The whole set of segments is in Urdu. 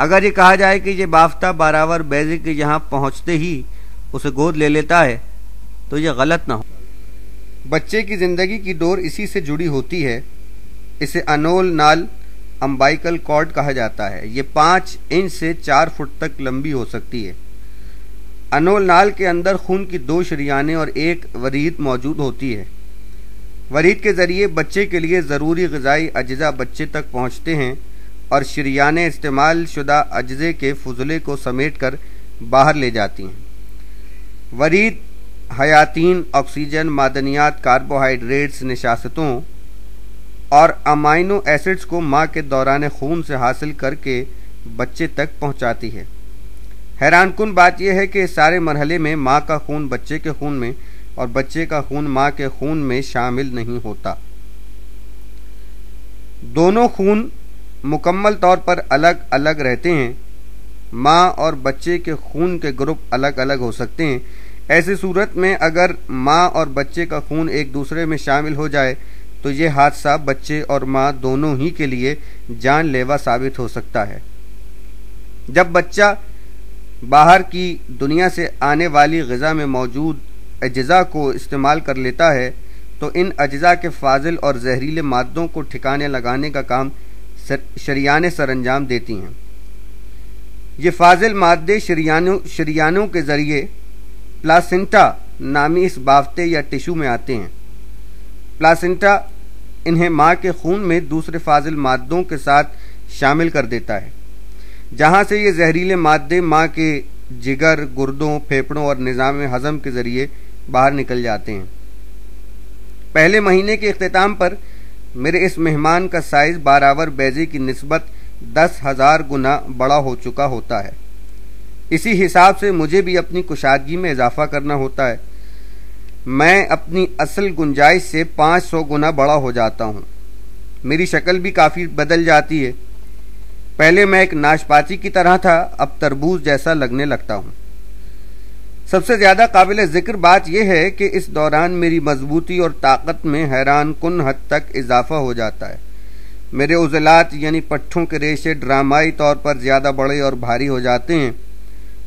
اگر یہ کہا جائے کہ یہ بافتہ باراور بیضے کے یہاں پہنچتے ہی اسے گود لے لیتا ہے تو یہ غلط نہ ہو۔ بچے کی زندگی کی ڈور اسی سے جڑی ہوتی ہے۔ اسے انول نال امبائیکل کارڈ کہا جاتا ہے۔ یہ 5 انچ سے 4 فٹ تک لمبی ہو سکتی ہے۔ انول نال کے اندر خون کی 2 شریانیں اور 1 ورید موجود ہوتی ہے۔ ورید کے ذریعے بچے کے لیے ضروری غذائی اجزاء بچے تک پہنچتے ہیں اور شریانیں استعمال شدہ اجزے کے فضلے کو سمیٹ کر باہر لے جاتی ہیں۔ ورید حیاتین، آکسیجن، معدنیات، کاربوہائیڈریٹس، نشاستوں اور امائنو ایسڈز کو ماں کے دوران خون سے حاصل کر کے بچے تک پہنچاتی ہے۔ حیران کن بات یہ ہے کہ اس سارے مرحلے میں ماں کا خون بچے کے خون میں اور بچے کا خون ماں کے خون میں شامل نہیں ہوتا۔ دونوں خون مکمل طور پر الگ الگ رہتے ہیں۔ ماں اور بچے کے خون کے گروپ الگ الگ ہو سکتے ہیں۔ ایسی صورت میں اگر ماں اور بچے کا خون ایک دوسرے میں شامل ہو جائے تو یہ حادثہ بچے اور ماں دونوں ہی کے لیے جان لیوا ثابت ہو سکتا ہے۔ جب بچہ باہر کی دنیا سے آنے والی غذا میں موجود اجزاء کو استعمال کر لیتا ہے تو ان اجزاء کے فاضل اور زہریلے مادوں کو ٹھکانے لگانے کا کام شریانیں سر انجام دیتی ہیں۔ یہ فاضل مادے شریانوں کے ذریعے پلاسنٹا نامی اس بافتے یا ٹشو میں آتے ہیں۔ پلاسنٹا انہیں ماں کے خون میں دوسرے فاضل مادوں کے ساتھ شامل کر دیتا ہے، جہاں سے یہ زہریلے مادے ماں کے جگر، گردوں، پھیپھڑوں اور نظام ہضم کے ذریعے باہر نکل جاتے ہیں۔ پہلے مہینے کے اختتام پر میرے اس مہمان کا سائز باراور بیضے کی نسبت 10,000 گنا بڑا ہو چکا ہوتا ہے۔ اسی حساب سے مجھے بھی اپنی کشادگی میں اضافہ کرنا ہوتا ہے۔ میں اپنی اصل گنجائش سے 500 گنا بڑا ہو جاتا ہوں۔ میری شکل بھی کافی بدل جاتی ہے۔ پہلے میں ایک ناشپاتی کی طرح تھا، اب تربوز جیسا لگنے لگتا ہوں۔ سب سے زیادہ قابل ذکر بات یہ ہے کہ اس دوران میری مضبوطی اور طاقت میں حیران کن حد تک اضافہ ہو جاتا ہے۔ میرے عضلات یعنی پٹھوں کے ریشے ڈرامائی طور پر زیادہ بڑے اور بھاری ہو جاتے ہیں۔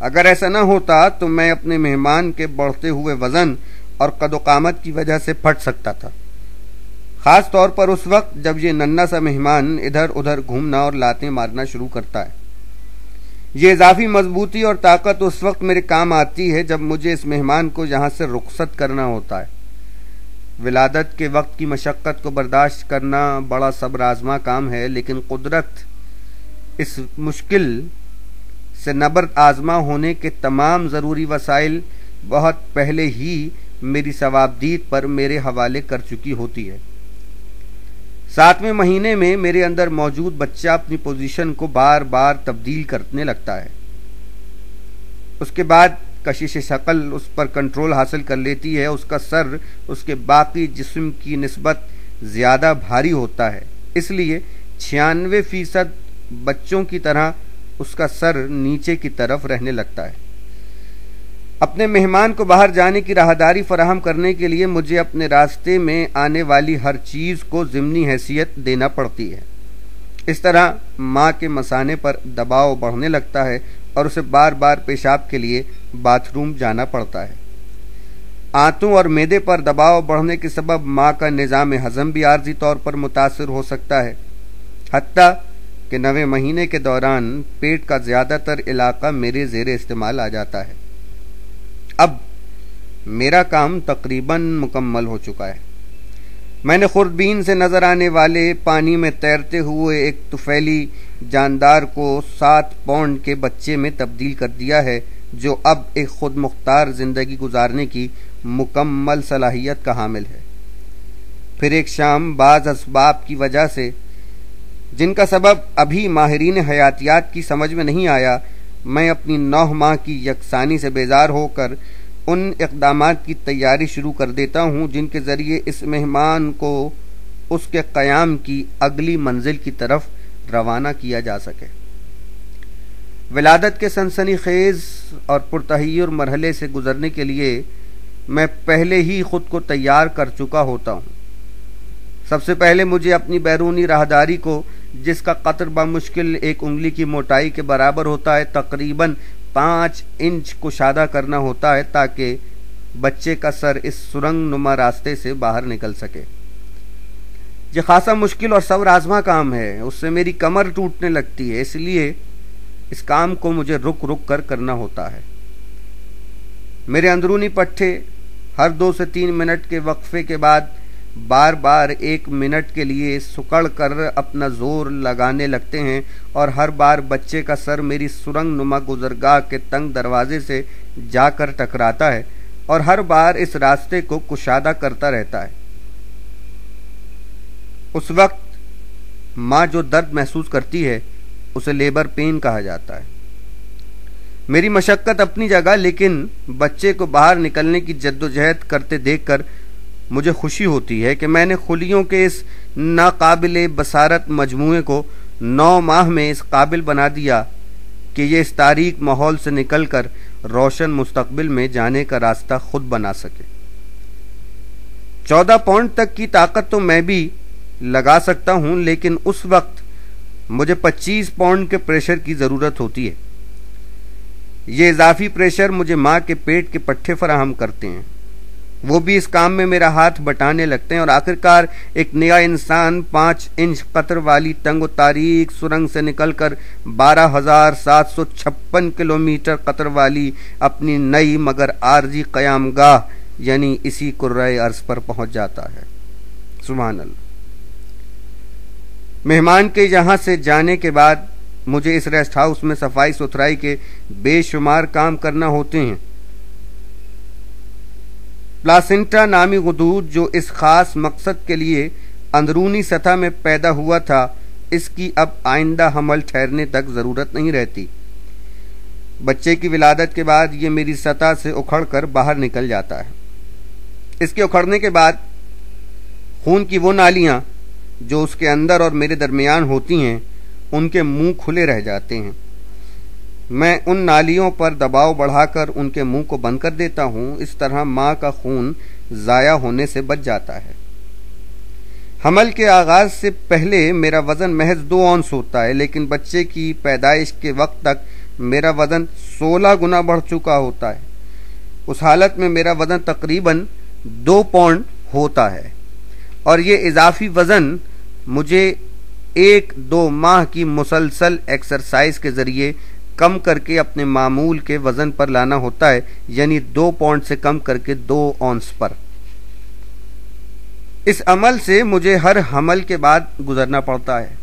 اگر ایسا نہ ہوتا تو میں اپنے مہمان کے بڑھتے ہوئے وزن اور قد و قامت کی وجہ سے پھٹ سکتا تھا، خاص طور پر اس وقت جب یہ ننھا سا مہمان ادھر ادھر گھومنا اور لاتیں مارنا شروع کرتا ہے۔ یہ اضافی مضبوطی اور طاقت اس وقت میرے کام آتی ہے جب مجھے اس مہمان کو یہاں سے رخصت کرنا ہوتا ہے۔ ولادت کے وقت کی مشقت کو برداشت کرنا بڑا صبر آزما کام ہے، لیکن قدرت اس مشکل سے نبرد آزما ہونے کے تمام ضروری وسائل بہت پہلے ہی میری ثوابدید پر میرے حوالے کر چکی ہوتی ہے۔ 7ویں مہینے میں میرے اندر موجود بچہ اپنی پوزیشن کو بار بار تبدیل کرنے لگتا ہے۔ اس کے بعد کشش شکل اس پر کنٹرول حاصل کر لیتی ہے۔ اس کا سر اس کے باقی جسم کی نسبت زیادہ بھاری ہوتا ہے، اس لیے 96% بچوں کی طرح اس کا سر نیچے کی طرف رہنے لگتا ہے۔ اپنے مہمان کو باہر جانے کی راہداری فراہم کرنے کے لیے مجھے اپنے راستے میں آنے والی ہر چیز کو ضمنی حیثیت دینا پڑتی ہے۔ اس طرح ماں کے مثانے پر دباؤ بڑھنے لگتا ہے اور اسے بار بار پیشاب کے لیے باتھ روم جانا پڑتا ہے۔ آنتوں اور معدے پر دباؤ بڑھنے کے سبب ماں کا نظام ہضم بھی عارضی طور پر متاثر ہو سکتا ہے، حتیٰ کہ 9ویں مہینے کے دوران پیٹ کا زیادہ تر علاقہ میرے زیر استعمال آ جاتا ہے۔ اب میرا کام تقریباً مکمل ہو چکا ہے۔ میں نے خوردبین سے نظر آنے والے پانی میں تیرتے ہوئے ایک طفیلی جاندار کو 7 پاؤنڈ کے بچے میں تبدیل کر دیا ہے، جو اب ایک خود مختار زندگی گزارنے کی مکمل صلاحیت کا حامل ہے۔ پھر ایک شام بعض اسباب کی وجہ سے، جن کا سبب ابھی ماہرین حیاتیات کی سمجھ میں نہیں آیا، میں اپنی 9 ماہ کی یکسانی سے بیزار ہو کر ان اقدامات کی تیاری شروع کر دیتا ہوں جن کے ذریعے اس مہمان کو اس کے قیام کی اگلی منزل کی طرف روانہ کیا جا سکے۔ ولادت کے سنسنی خیز اور پرتحیر مرحلے سے گزرنے کے لیے میں پہلے ہی خود کو تیار کر چکا ہوتا ہوں۔ سب سے پہلے مجھے اپنی بیرونی راہداری کو جس کا قطر بمشکل 1 انگلی کی موٹائی کے برابر ہوتا ہے، تقریباً 5 انچ کشادہ کرنا ہوتا ہے تاکہ بچے کا سر اس سرنگ نما راستے سے باہر نکل سکے۔ یہ خاصا مشکل اور صبر آزما کام ہے، اس سے میری کمر ٹوٹنے لگتی ہے، اس لیے اس کام کو مجھے رک رک کر کرنا ہوتا ہے۔ میرے اندرونی پٹھے ہر 2 سے 3 منٹ کے وقفے کے بعد بار بار 1 منٹ کے لیے سکڑ کر اپنا زور لگانے لگتے ہیں، اور ہر بار بچے کا سر میری سرنگ نما گزرگاہ کے تنگ دروازے سے جا کر ٹکراتا ہے اور ہر بار اس راستے کو کشادہ کرتا رہتا ہے۔ اس وقت ماں جو درد محسوس کرتی ہے اسے لیبر پین کہا جاتا ہے۔ میری مشقت اپنی جگہ، لیکن بچے کو باہر نکلنے کی جدوجہد کرتے دیکھ کر مجھے خوشی ہوتی ہے کہ میں نے خلیوں کے اس ناقابل بصارت مجموعے کو 9 ماہ میں اس قابل بنا دیا کہ یہ اس تاریک ماحول سے نکل کر روشن مستقبل میں جانے کا راستہ خود بنا سکے۔ 14 پاؤنڈ تک کی طاقت تو میں بھی لگا سکتا ہوں، لیکن اس وقت مجھے 25 پاؤنڈ کے پریشر کی ضرورت ہوتی ہے۔ یہ اضافی پریشر مجھے ماں کے پیٹ کے پٹھے فراہم کرتے ہیں، وہ بھی اس کام میں میرا ہاتھ بٹانے لگتے ہیں، اور آخرکار ایک نیا انسان 5 انچ قطر والی تنگ و تاریک سرنگ سے نکل کر 12,756 کلومیٹر قطر والی اپنی نئی مگر عارضی قیام گاہ یعنی اسی کرۂ ارض پر پہنچ جاتا ہے۔ سبحان اللہ۔ مہمان کے یہاں سے جانے کے بعد مجھے اس ریسٹ ہاؤس میں صفائی ستھرائی کے بے شمار کام کرنا ہوتے ہیں۔ پلاسنٹا نامی غدود جو اس خاص مقصد کے لیے اندرونی سطح میں پیدا ہوا تھا، اس کی اب آئندہ حمل ٹھہرنے تک ضرورت نہیں رہتی۔ بچے کی ولادت کے بعد یہ میری سطح سے اکھڑ کر باہر نکل جاتا ہے۔ اس کے اکھڑنے کے بعد خون کی وہ نالیاں جو اس کے اندر اور میرے درمیان ہوتی ہیں ان کے منہ کھلے رہ جاتے ہیں۔ میں ان نالیوں پر دباؤ بڑھا کر ان کے منہ کو بند کر دیتا ہوں، اس طرح ماں کا خون ضائع ہونے سے بچ جاتا ہے۔ حمل کے آغاز سے پہلے میرا وزن محض 2 اونس ہوتا ہے، لیکن بچے کی پیدائش کے وقت تک میرا وزن 16 گنا بڑھ چکا ہوتا ہے۔ اس حالت میں میرا وزن تقریباً 2 پاؤنڈ ہوتا ہے، اور یہ اضافی وزن مجھے 1-2 ماہ کی مسلسل ایکسرسائز کے ذریعے کم کر کے اپنے معمول کے وزن پر لانا ہوتا ہے، یعنی 2 پاؤنڈ سے کم کر کے 2 اونس پر۔ اس عمل سے مجھے ہر حمل کے بعد گزرنا پڑتا ہے۔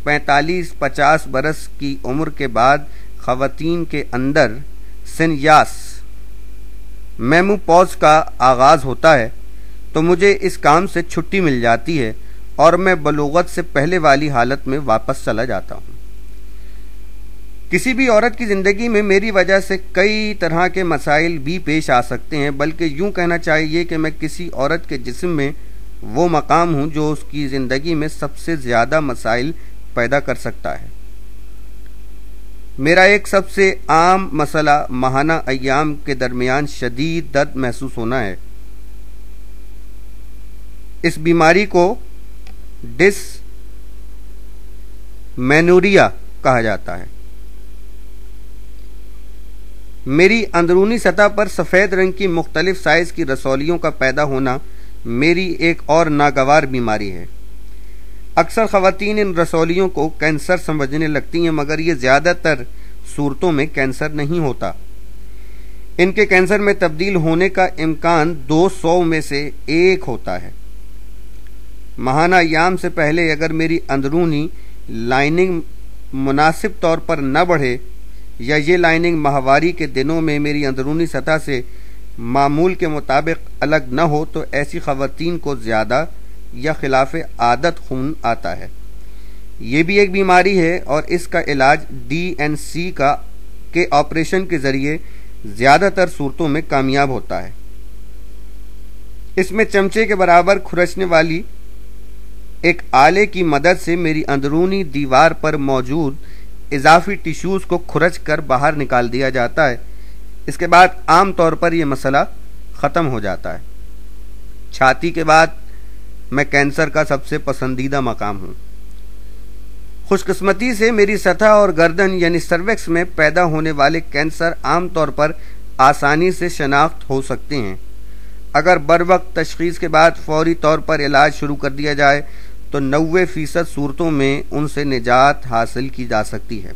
45-50 برس کی عمر کے بعد خواتین کے اندر سنیاس میموپوز کا آغاز ہوتا ہے تو مجھے اس کام سے چھٹی مل جاتی ہے اور میں بلوغت سے پہلے والی حالت میں واپس چلا جاتا ہوں۔ کسی بھی عورت کی زندگی میں میری وجہ سے کئی طرح کے مسائل بھی پیش آ سکتے ہیں، بلکہ یوں کہنا چاہیے کہ میں کسی عورت کے جسم میں وہ مقام ہوں جو اس کی زندگی میں سب سے زیادہ مسائل پیدا کر سکتا ہے۔ میرا ایک سب سے عام مسئلہ ماہانہ ایام کے درمیان شدید درد محسوس ہونا ہے۔ اس بیماری کو ڈس مینوریا کہا جاتا ہے۔ میری اندرونی سطح پر سفید رنگ کی مختلف سائز کی رسولیوں کا پیدا ہونا میری ایک اور ناگوار بیماری ہے۔ اکثر خواتین ان رسولیوں کو کینسر سمجھنے لگتی ہیں، مگر یہ زیادہ تر صورتوں میں کینسر نہیں ہوتا۔ ان کے کینسر میں تبدیل ہونے کا امکان 200 میں سے 1 ہوتا ہے۔ ماہانہ ایام سے پہلے اگر میری اندرونی لائننگ مناسب طور پر نہ بڑھے یا یہ لائننگ ماہواری کے دنوں میں میری اندرونی سطح سے معمول کے مطابق الگ نہ ہو تو ایسی خواتین کو زیادہ یا خلاف عادت خون آتا ہے۔ یہ بھی ایک بیماری ہے اور اس کا علاج DNC کے آپریشن کے ذریعے زیادہ تر صورتوں میں کامیاب ہوتا ہے۔ اس میں چمچے کے برابر کھرچنے والی ایک آلے کی مدد سے میری اندرونی دیوار پر موجود اضافی ٹیشوز کو کھرچ کر باہر نکال دیا جاتا ہے۔ اس کے بعد عام طور پر یہ مسئلہ ختم ہو جاتا ہے۔ چھاتی کے بعد میں کینسر کا سب سے پسندیدہ مقام ہوں۔ خوش قسمتی سے میری سطح اور گردن یعنی سروکس میں پیدا ہونے والے کینسر عام طور پر آسانی سے شناخت ہو سکتے ہیں۔ اگر بروقت تشخیص کے بعد فوری طور پر علاج شروع کر دیا جائے تو 90% صورتوں میں ان سے نجات حاصل کی جا سکتی ہے۔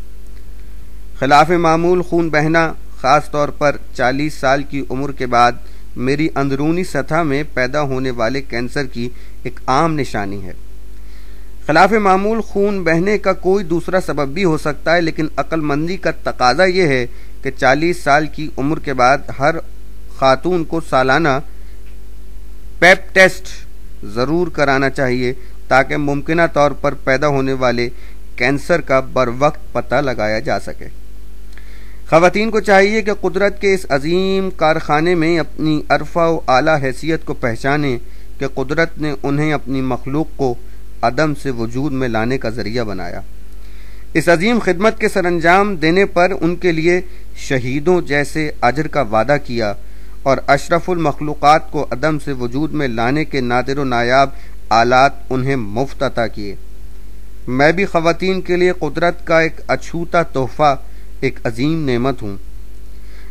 خلاف معمول خون بہنا خاص طور پر 40 سال کی عمر کے بعد میری اندرونی سطح میں پیدا ہونے والے کینسر کی ایک عام نشانی ہے۔ خلاف معمول خون بہنے کا کوئی دوسرا سبب بھی ہو سکتا ہے، لیکن عقل مندی کا تقاضا یہ ہے کہ 40 سال کی عمر کے بعد ہر خاتون کو سالانہ پیپ ٹیسٹ ضرور کرانا چاہیے تاکہ ممکنہ طور پر پیدا ہونے والے کینسر کا بروقت پتہ لگایا جا سکے۔ خواتین کو چاہیے کہ قدرت کے اس عظیم کارخانے میں اپنی عرفہ و اعلیٰ حیثیت کو پہچانیں کہ قدرت نے انہیں اپنی مخلوق کو عدم سے وجود میں لانے کا ذریعہ بنایا۔ اس عظیم خدمت کے سر انجام دینے پر ان کے لیے شہیدوں جیسے اجر کا وعدہ کیا اور اشرف المخلوقات کو عدم سے وجود میں لانے کے نادر و نایاب آلات انہیں مفت عطا کیے۔ میں بھی خواتین کے لیے قدرت کا ایک اچھوتا تحفہ، ایک عظیم نعمت ہوں۔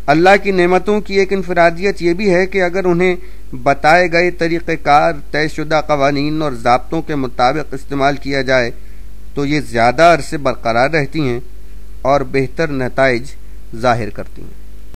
اللہ کی نعمتوں کی ایک انفرادیت یہ بھی ہے کہ اگر انہیں بتائے گئے طریقہ کار، طے شدہ قوانین اور ضابطوں کے مطابق استعمال کیا جائے تو یہ زیادہ عرصے برقرار رہتی ہیں اور بہتر نتائج ظاہر کرتی ہیں۔